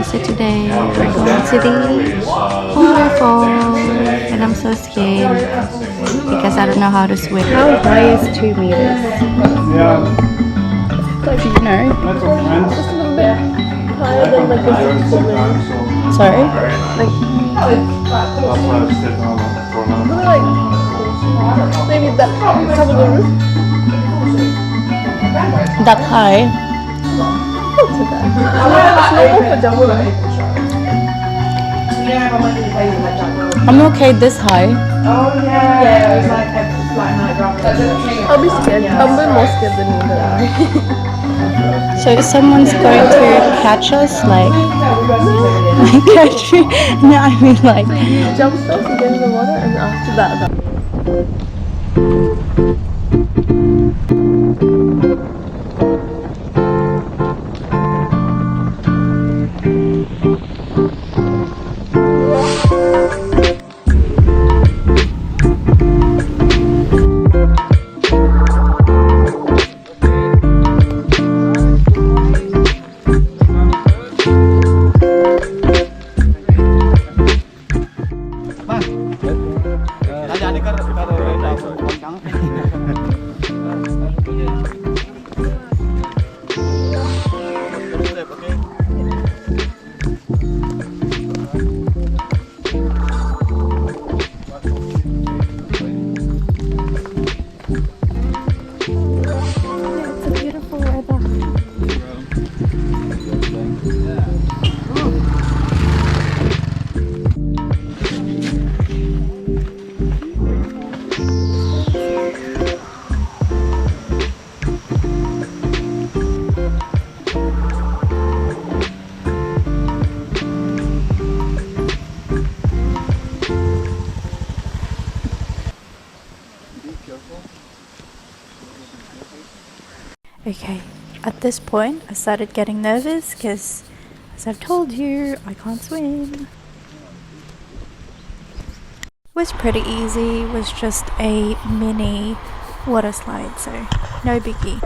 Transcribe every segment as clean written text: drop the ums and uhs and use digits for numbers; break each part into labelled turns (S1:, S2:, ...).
S1: So today we're going to the waterfall and I'm so scared because I don't know how to swim. How high is 2 meters? Like, do you know?
S2: Just a little bit higher than like a swimming.
S1: Sorry?
S2: Like maybe that top of the roof.
S1: That high?
S2: Not too bad. It's normal for jumping.
S1: I'm okay this high.
S2: Yeah. I'll be scared. I'm a bit more scared than you.
S1: So if someone's going to catch us, like catch me? No, I mean like.
S2: So you jump first, you get in the water, and after that.
S1: Okay, at this point I started getting nervous because, as I've told you, I can't swim. It was pretty easy, it was just a mini water slide, so no biggie.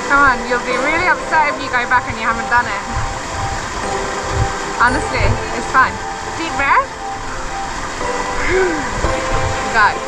S3: Come on, you'll be really upset if you go back and you haven't done it. Honestly, it's fun. Deep breath. Go.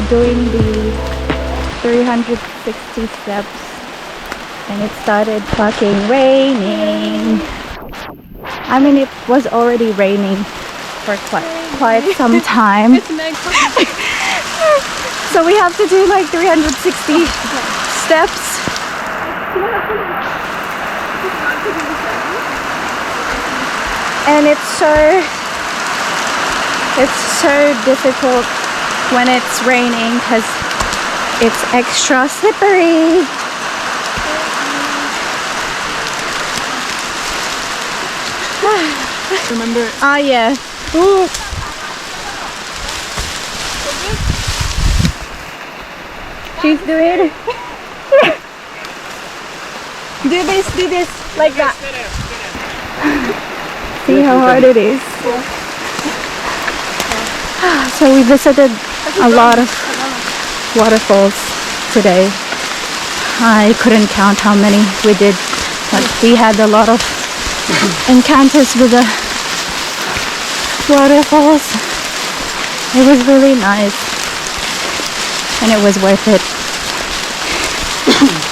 S1: we're doing the 360 steps and it started fucking raining. I mean, it was already raining for quite some time. So we have to do like 360 steps. And it's so difficult when it's raining because it's extra slippery.
S2: Remember?
S1: Ah, yeah. Ooh. She's doing it. Do this, like that. See how hard it is. So we visited a lot of waterfalls today. I couldn't count how many we did, but we had a lot of encounters with the waterfalls. It was really nice and it was worth it.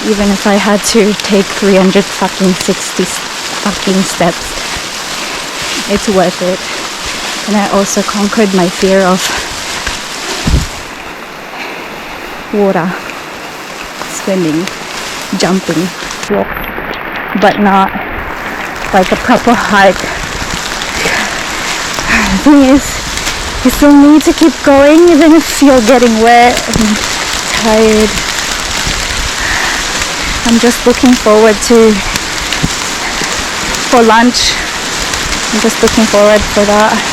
S1: Even if I had to take 360 fucking steps, it's worth it. And I also conquered my fear of water, swimming, jumping, but not like a proper hike. The thing is, you still need to keep going even if you're getting wet and tired. I'm just looking forward for lunch. I'm just looking forward for that.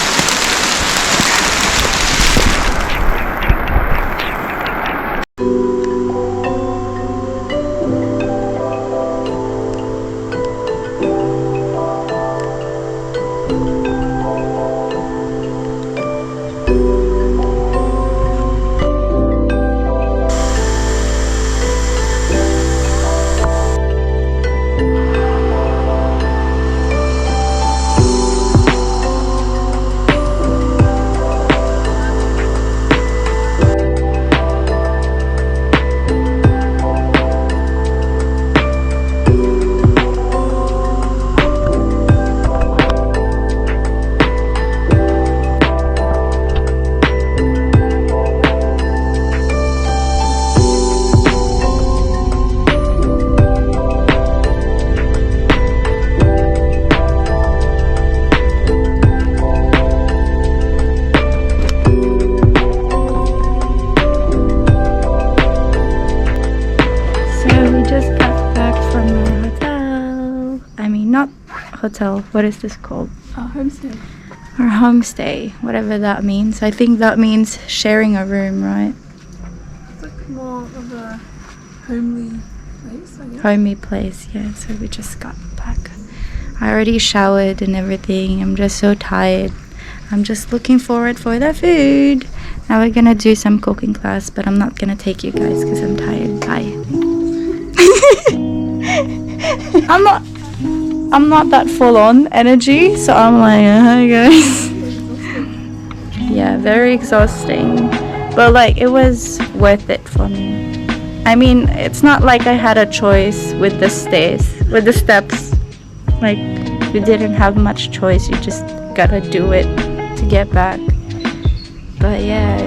S1: Hotel, what is this called?
S2: Homestay.
S1: Or homestay, whatever that means. I think that means sharing a room, right?
S2: It's like more of a homely place, I guess.
S1: Homey place, yeah. So we just got back. I already showered and everything. I'm just so tired. I'm just looking forward for the food. Now we're gonna do some cooking class, but I'm not gonna take you guys because I'm tired. Bye. I'm not that full on energy, so I'm like, hi guys. Yeah, very exhausting, but like it was worth it for me. I mean, it's not like I had a choice with the steps. Like, we didn't have much choice. You just gotta do it to get back. But yeah,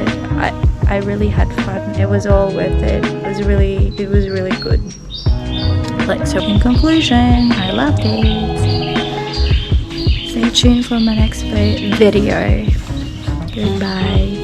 S1: I really had fun. It was all worth it. It was really good. Like, so in conclusion, I loved it. Stay tuned for my next video. Goodbye.